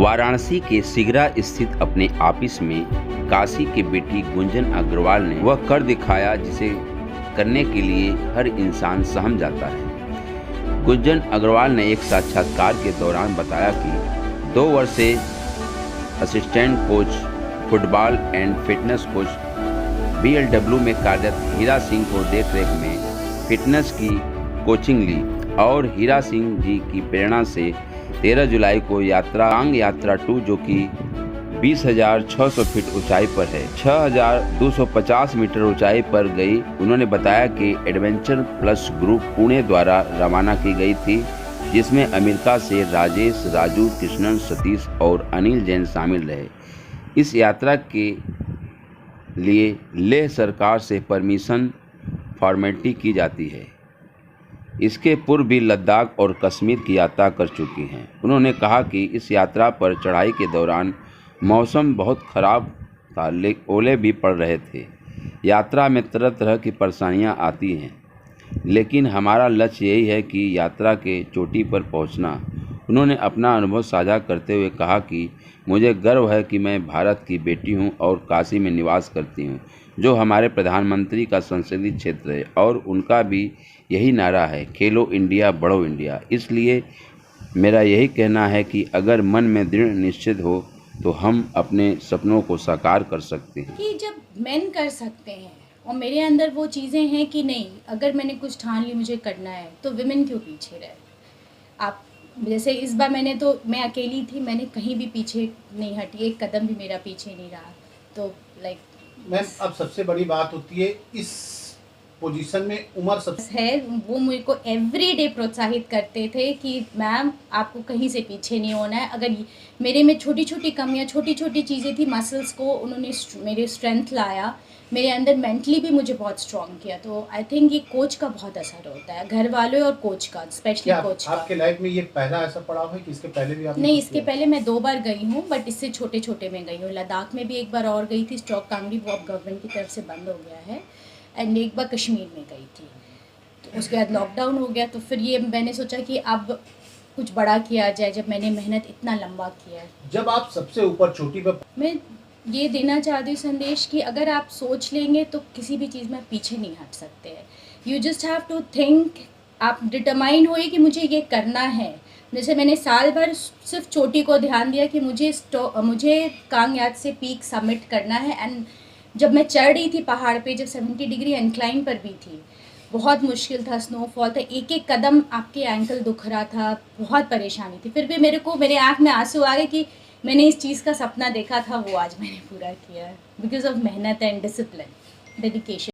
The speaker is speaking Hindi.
वाराणसी के सिगरा स्थित अपने ऑफिस में काशी की बेटी गुंजन अग्रवाल ने वह कर दिखाया जिसे करने के लिए हर इंसान सहम जाता है। गुंजन अग्रवाल ने एक साक्षात्कार के दौरान बताया कि 2 वर्ष से assistant coach football and fitness coach BLW में कार्यरत हीरा सिंह को देखरेख में फिटनेस की कोचिंग ली और हीरा सिंह जी की प्रेरणा से 13 जुलाई को कांग यात्रा 2 जो कि 20,600 फीट ऊंचाई पर है 6,250 मीटर ऊंचाई पर गई। उन्होंने बताया कि एडवेंचर प्लस ग्रुप पुणे द्वारा रवाना की गई थी, जिसमें अमेरिका से राजेश, राजू, कृष्णन, सतीश और अनिल जैन शामिल रहे। इस यात्रा के लिए लेह सरकार से परमिशन फॉर्मेलिटी की जाती है। इसके पूर्व भी लद्दाख और कश्मीर की यात्रा कर चुकी हैं। उन्होंने कहा कि इस यात्रा पर चढ़ाई के दौरान मौसम बहुत ख़राब था, ओले भी पड़ रहे थे। यात्रा में तरह तरह की परेशानियां आती हैं, लेकिन हमारा लक्ष्य यही है कि यात्रा के चोटी पर पहुंचना। उन्होंने अपना अनुभव साझा करते हुए कहा कि मुझे गर्व है कि मैं भारत की बेटी हूं और काशी में निवास करती हूं, जो हमारे प्रधानमंत्री का संसदीय क्षेत्र है और उनका भी यही नारा है, खेलो इंडिया बढ़ो इंडिया। इसलिए मेरा यही कहना है कि अगर मन में दृढ़ निश्चय हो तो हम अपने सपनों को साकार कर सकते हैं। कि जब मेन कर सकते हैं और मेरे अंदर वो चीज़ें हैं कि नहीं, अगर मैंने कुछ ठान ली मुझे करना है तो विमेन क्यों पीछे रहे। आप जैसे इस बार मैं अकेली थी, मैंने कहीं भी पीछे नहीं हटी, एक कदम भी मेरा पीछे नहीं रहा। तो मैम अब सबसे बड़ी बात होती है इस पोजीशन में उम्र सबसे है, वो मेरे को एवरीडे प्रोत्साहित करते थे कि मैम आपको कहीं से पीछे नहीं होना है। अगर मेरे में छोटी छोटी कमियां, छोटी छोटी चीज़ें थी, मसल्स को उन्होंने मेरे स्ट्रेंथ लाया, मेरे अंदर मेंटली भी मुझे बहुत स्ट्रॉन्ग किया। तो आई थिंक ये कोच का बहुत असर होता है, घर वालों और कोच का, स्पेशली कोच का। आपके लाइफ में ये पहला ऐसा पड़ाव है कि इसके पहले भी आपने? नहीं, इसके पहले मैं 2 बार गई हूँ, बट इससे छोटे छोटे में गई हूँ। लद्दाख में भी एक बार और गई थी, स्टॉक कांगड़ी, वो अब गवर्नमेंट की तरफ से बंद हो गया है। एंड एक बार कश्मीर में गई थी, तो उसके बाद लॉकडाउन हो गया। तो फिर ये मैंने सोचा कि अब कुछ बड़ा किया जाए, जब मैंने मेहनत इतना लंबा किया है। जब आप सबसे ऊपर चोटी पर, मैं ये देना चाहती हूँ संदेश कि अगर आप सोच लेंगे तो किसी भी चीज़ में पीछे नहीं हट सकते हैं। You just have to think, आप डिटरमाइन होइए कि मुझे ये करना है। जैसे मैंने साल भर सिर्फ चोटी को ध्यान दिया कि मुझे कांग यात्रा से पीक सबमिट करना है। एंड जब मैं चढ़ रही थी पहाड़ पे, जब 70 डिग्री इंक्लाइन पर भी थी, बहुत मुश्किल था, स्नोफॉल था, एक एक कदम आपके एंकल दुख रहा था, बहुत परेशानी थी। फिर भी मेरे आँख में आंसू आ गए कि मैंने इस चीज़ का सपना देखा था, वो आज मैंने पूरा किया है, बिकॉज ऑफ मेहनत एंड डिसिप्लिन, डेडिकेशन।